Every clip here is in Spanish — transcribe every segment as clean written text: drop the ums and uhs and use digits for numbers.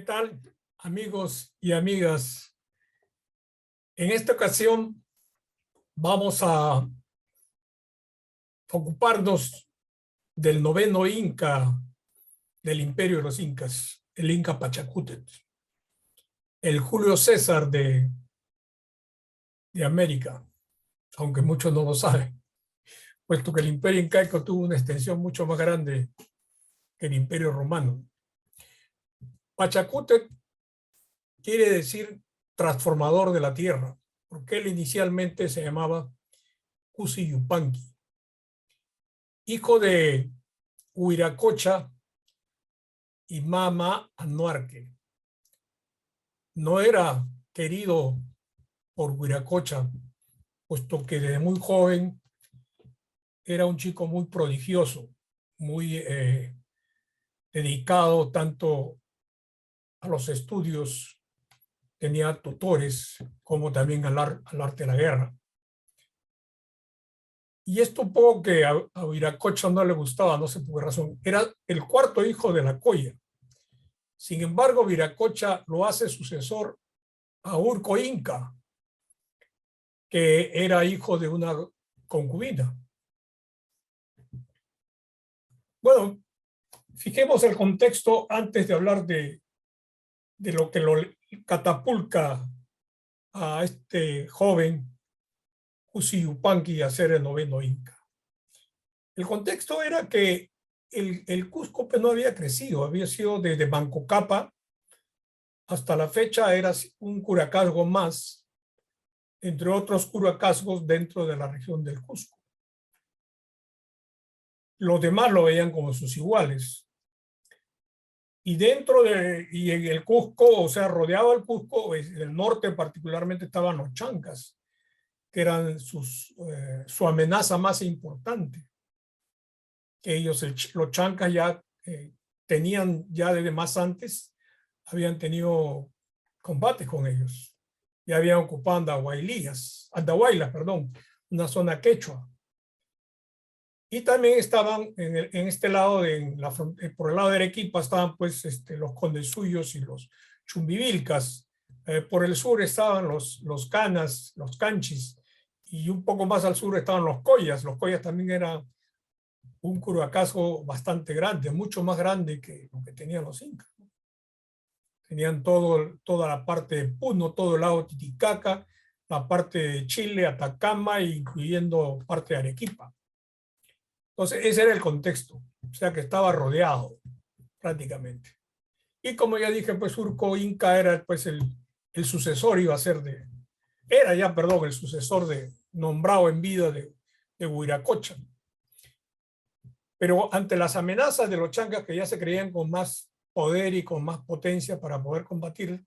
tal, amigos y amigas? En esta ocasión vamos a ocuparnos del noveno Inca del Imperio de los Incas, el Inca Pachacútec, el Julio César de América, aunque muchos no lo saben, puesto que el Imperio Incaico tuvo una extensión mucho más grande que el Imperio Romano. Pachacútec quiere decir transformador de la tierra, porque él inicialmente se llamaba Cusi Yupanqui, hijo de Huiracocha y Mama Anuarque. No era querido por Huiracocha, puesto que desde muy joven era un chico muy prodigioso, muy dedicado tanto a los estudios, tenía tutores, como también al arte de la guerra. Y esto un poco que a Huiracocha no le gustaba, no sé por qué razón. Era el cuarto hijo de la Colla. Sin embargo, Viracocha lo hace sucesor a Urco Inca, que era hijo de una concubina. Bueno, fijemos el contexto antes de hablar de lo que lo catapulta a este joven Cusi Yupanqui a ser el noveno Inca. El contexto era que el Cusco pues, no había crecido, había sido desde Mancocapa hasta la fecha, era un curacazgo más, entre otros curacazgos dentro de la región del Cusco. Los demás lo veían como sus iguales. Y y en el Cusco, o sea, rodeado el Cusco, en el norte particularmente estaban los chancas, que eran su amenaza más importante. Que ellos, los chancas ya tenían, ya desde más antes, habían tenido combates con ellos. Ya habían ocupado Andahuaylas, perdón, una zona quechua. Y también estaban en este lado, por el lado de Arequipa, estaban pues los condesuyos y los chumbivilcas. Por el sur estaban los canas, los canchis, y un poco más al sur estaban los collas. Los collas también eran un curacazgo bastante grande, mucho más grande que lo que tenían los incas. Tenían toda la parte de Puno, todo el lado Titicaca, la parte de Chile, Atacama, incluyendo parte de Arequipa. Entonces, ese era el contexto, o sea que estaba rodeado prácticamente. Y como ya dije, pues Urco Inca era pues el sucesor, el sucesor nombrado en vida de Huiracocha. Pero ante las amenazas de los chancas que ya se creían con más poder y con más potencia para poder combatir,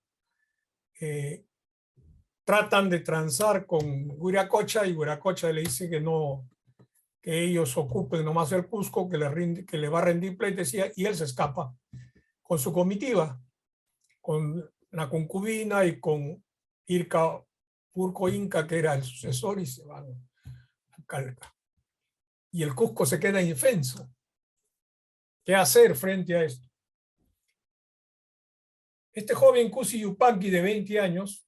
tratan de transar con Huiracocha y Huiracocha le dice que no, que ellos ocupen nomás el Cusco, que le va a rendir pleitesía, y él se escapa con su comitiva, con la concubina y con Urco Inca, que era el sucesor, y se van a Calca. Y el Cusco se queda indefenso. ¿Qué hacer frente a esto? Este joven Cusi Yupanqui de 20 años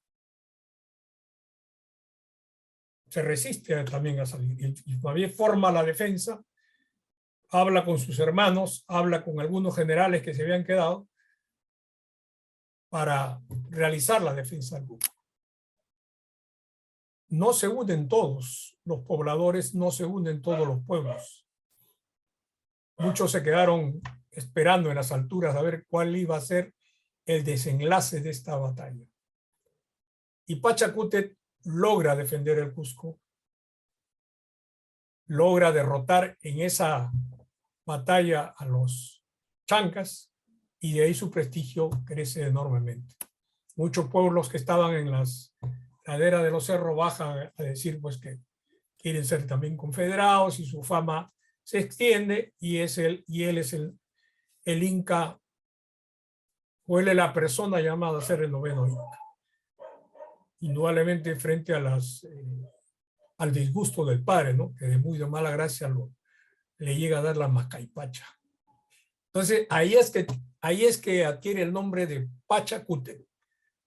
se resiste también a salir y todavía forma la defensa, habla con sus hermanos, habla con algunos generales que se habían quedado para realizar la defensa del Cusco. No se unen todos los pobladores, no se unen todos los pueblos. Muchos se quedaron esperando en las alturas a ver cuál iba a ser el desenlace de esta batalla. Y Pachacútec logra defender el Cusco, logra derrotar en esa batalla a los chancas y de ahí su prestigio crece enormemente. Muchos pueblos que estaban en las laderas de los cerros bajan a decir pues que quieren ser también confederados y su fama se extiende y él es el Inca, o él es la persona llamada a ser el noveno Inca. Indudablemente frente a al disgusto del padre, ¿no? Que de muy de mala gracia le llega a dar la mascaipacha. Entonces, ahí es que adquiere el nombre de Pachacútec,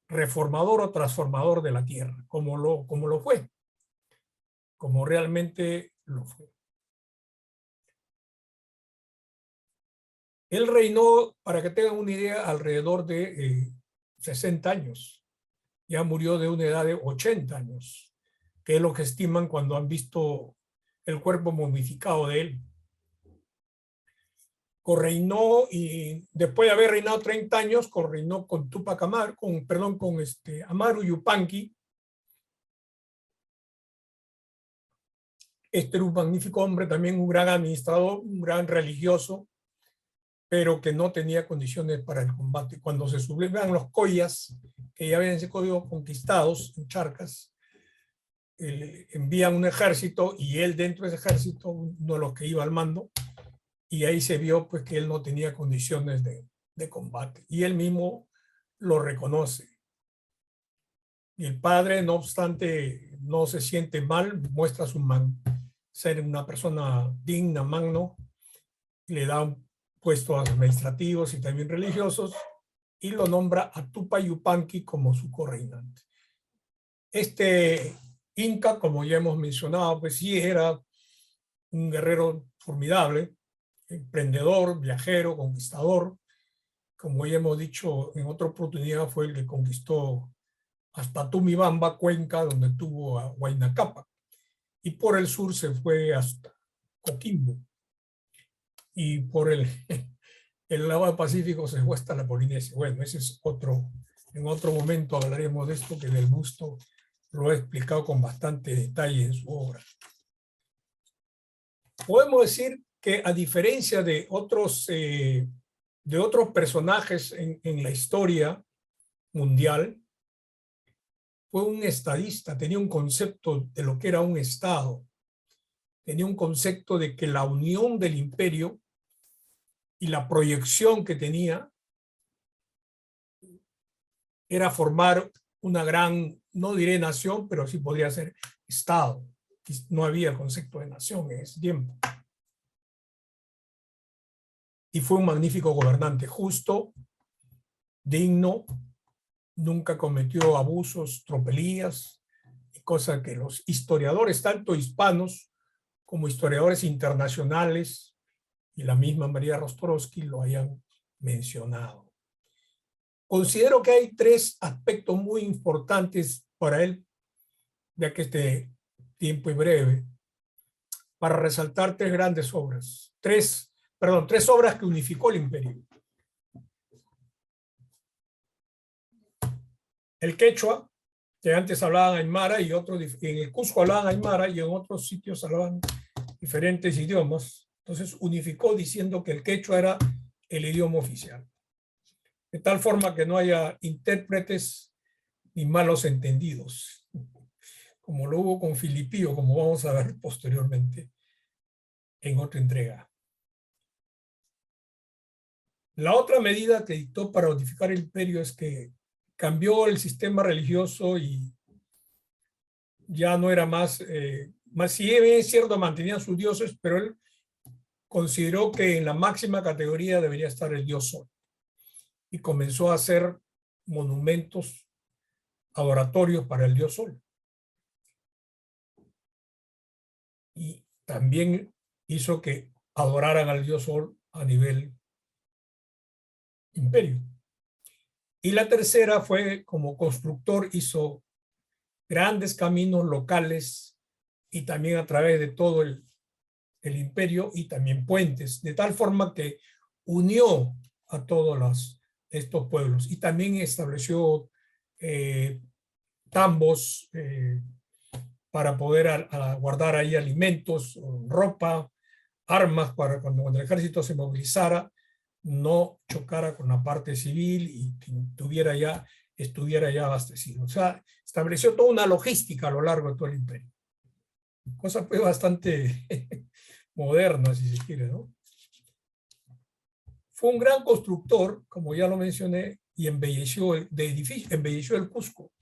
reformador o transformador de la tierra, como lo fue, como realmente lo fue. Él reinó, para que tengan una idea, alrededor de 60 años. Ya murió de una edad de 80 años, que es lo que estiman cuando han visto el cuerpo momificado de él. Correinó, y después de haber reinado 30 años, correinó con Tupac Amaru, con Amaru Yupanqui. Este era un magnífico hombre, también un gran administrador, un gran religioso, pero que no tenía condiciones para el combate. Cuando se sublevan los collas, que ya habían sido conquistados en Charcas, envían un ejército y él dentro de ese ejército, uno de los que iba al mando, y ahí se vio pues que él no tenía condiciones de combate. Y él mismo lo reconoce. Y el padre, no obstante, no se siente mal, muestra ser una persona digna, magno, le da un puestos administrativos y también religiosos, y lo nombra a Tupac Yupanqui como su correinante. Este inca, como ya hemos mencionado, pues sí era un guerrero formidable, emprendedor, viajero, conquistador. Como ya hemos dicho en otra oportunidad, fue el que conquistó hasta Tumibamba, Cuenca, donde tuvo a Huayna Cápac, y por el sur se fue hasta Coquimbo, y por el lado del Pacífico se fue hasta la Polinesia. Bueno, ese es en otro momento hablaremos de esto, que Del Busto lo he explicado con bastante detalle en su obra. Podemos decir que, a diferencia de otros personajes en la historia mundial, fue un estadista, tenía un concepto de lo que era un Estado, tenía un concepto de que la unión del imperio y la proyección que tenía era formar una gran, no diré nación, pero sí podría ser Estado. No había concepto de nación en ese tiempo. Y fue un magnífico gobernante, justo, digno, nunca cometió abusos, tropelías, cosa que los historiadores, tanto hispanos como historiadores internacionales, y la misma María Rostorowski, lo hayan mencionado. Considero que hay tres aspectos muy importantes para él, ya que este tiempo es breve, para resaltar tres grandes obras. Tres obras que unificó el imperio. El quechua, que antes hablaban aymara, y en el Cusco hablaban aymara, y en otros sitios hablaban diferentes idiomas. Entonces unificó diciendo que el quechua era el idioma oficial, de tal forma que no haya intérpretes ni malos entendidos, como lo hubo con Filipío, como vamos a ver posteriormente en otra entrega. La otra medida que dictó para unificar el imperio es que cambió el sistema religioso, y ya no era más si es cierto, mantenían sus dioses, pero él consideró que en la máxima categoría debería estar el dios Sol, y comenzó a hacer monumentos adoratorios para el dios Sol. Y también hizo que adoraran al dios Sol a nivel imperio. Y la tercera fue, como constructor, hizo grandes caminos locales y también a través de todo el imperio, y también puentes, de tal forma que unió a todos estos pueblos, y también estableció tambos para poder guardar ahí alimentos, ropa, armas, para cuando el ejército se movilizara no chocara con la parte civil y estuviera ya abastecido. O sea, estableció toda una logística a lo largo de todo el imperio. Cosa pues bastante moderna, si se quiere, ¿no? Fue un gran constructor, como ya lo mencioné, y embelleció el Cusco,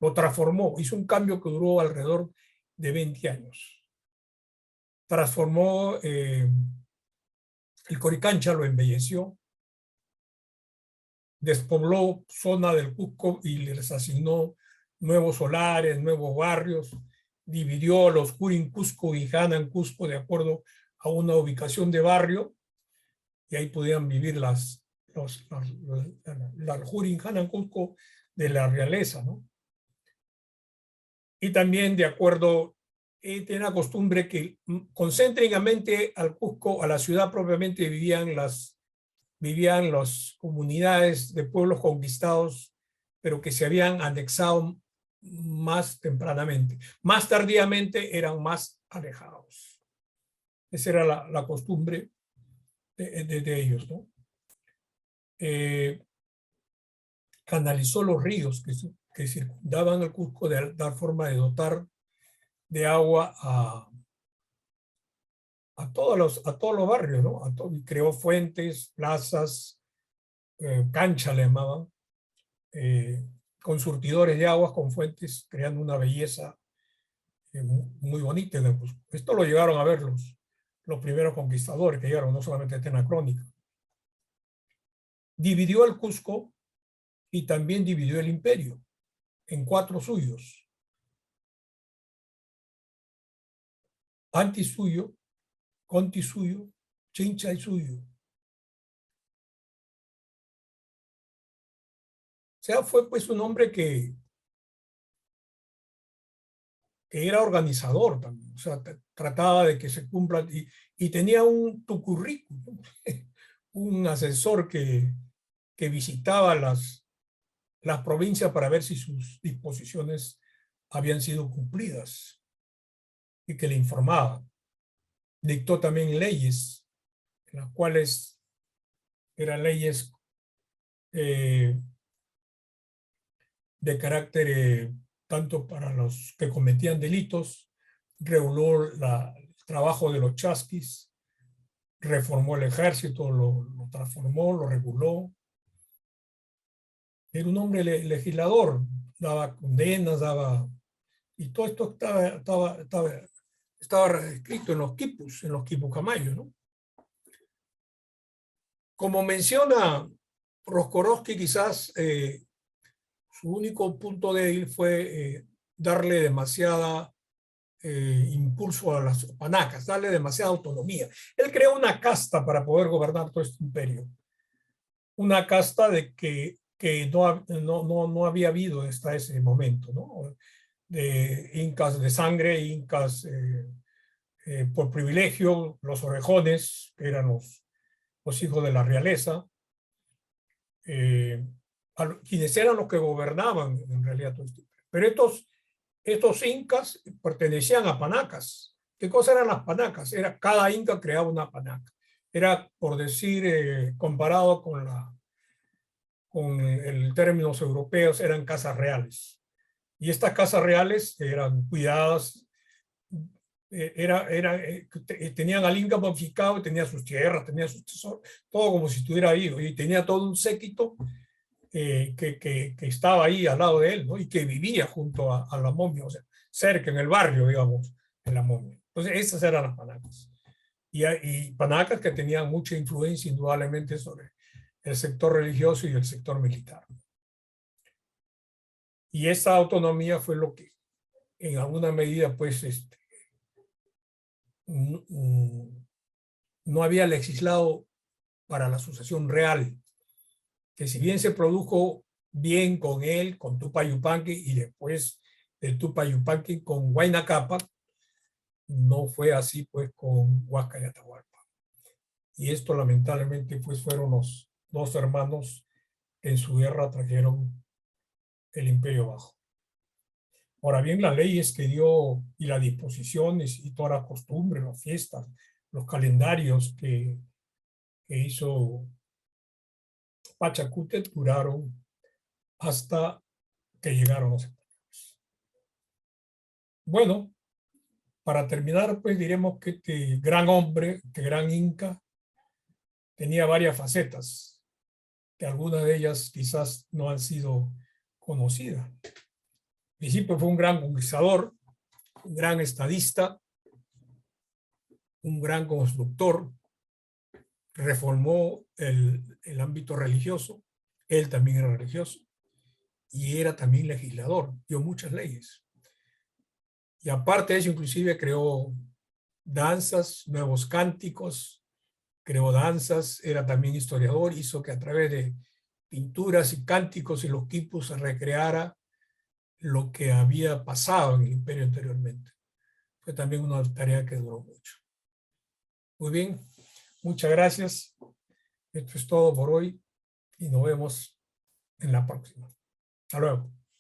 lo transformó, hizo un cambio que duró alrededor de 20 años. Transformó El Coricancha lo embelleció, despobló zona del Cusco y les asignó nuevos solares, nuevos barrios, dividió los Jurin Cusco y Hanan Cusco de acuerdo a una ubicación de barrio, y ahí podían vivir las Jurin Hanan Cusco de la realeza, ¿no? Y también de acuerdo, tiene la costumbre que concéntricamente al Cusco, a la ciudad propiamente, vivían las comunidades de pueblos conquistados, pero que se habían anexado más tempranamente. Más tardíamente eran más alejados. Esa era la costumbre de ellos, ¿no? Canalizó los ríos que circundaban el Cusco de dar forma de dotar de agua a todos los barrios, ¿no? Y creó fuentes, plazas, cancha le llamaban, con surtidores de aguas, con fuentes, creando una belleza muy bonita en el Cusco. Esto lo llegaron a ver los primeros conquistadores que llegaron, no solamente en la crónica. Dividió el Cusco y también dividió el imperio en 4 suyos: Anti suyo, Conti suyo, Chinchay suyo. O sea, fue pues un hombre que era organizador también, o sea, trataba de que se cumplan, y tenía un tucurricu, un asesor que visitaba las provincias para ver si sus disposiciones habían sido cumplidas y que le informaba. Dictó también leyes, en las cuales eran leyes de carácter tanto para los que cometían delitos, reguló el trabajo de los chasquis, reformó el ejército, lo transformó, lo reguló. Era un hombre legislador, daba condenas, y todo esto estaba escrito en los quipus, en los quipucamayos, ¿no? Como menciona Roskorowski, quizás su único punto débil fue darle demasiada impulso a las panacas, darle demasiada autonomía. Él creó una casta para poder gobernar todo este imperio. Una casta de que no había habido hasta ese momento, ¿no? De incas de sangre, incas por privilegio, los orejones, que eran los hijos de la realeza, quienes eran los que gobernaban en realidad todo esto. Pero estos incas pertenecían a panacas. ¿Qué cosa eran las panacas? Cada inca creaba una panaca. Era, por decir, comparado con el términos europeos, eran casas reales. Y estas casas reales eran cuidadas, tenían al inca momificado, tenía sus tierras, tenía sus tesoros, todo como si estuviera ahí, y tenía todo un séquito que estaba ahí al lado de él, ¿no? Y que vivía junto a la momia, o sea, cerca, en el barrio, digamos, de la momia. Entonces, esas eran las panacas. Y panacas que tenían mucha influencia, indudablemente, sobre el sector religioso y el sector militar. Y esa autonomía fue lo que, en alguna medida, pues, no había legislado para la sucesión real, que si bien se produjo bien con él, con Tupac Yupanqui, y después del Tupac Yupanqui con Huayna Cápac, no fue así pues con Huáscar y Atahualpa. Y esto lamentablemente pues fueron los 2 hermanos que en su guerra trajeron el imperio abajo. Ahora bien, las leyes que dio y las disposiciones y todas las costumbres, las fiestas, los calendarios que hizo Pachacútec duraron hasta que llegaron los españoles. Bueno, para terminar, pues diremos que este gran hombre, este gran inca, tenía varias facetas, que algunas de ellas quizás no han sido conocidas. Al principio fue un gran conquistador, un gran estadista, un gran constructor, reformó el ámbito religioso. Él también era religioso y era también legislador, dio muchas leyes. Y aparte de eso, inclusive creó danzas, nuevos cánticos, creó danzas, era también historiador, hizo que a través de pinturas y cánticos y los quipus se recreara lo que había pasado en el imperio anteriormente. Fue también una tarea que duró mucho. Muy bien, muchas gracias. Esto es todo por hoy y nos vemos en la próxima. Hasta luego.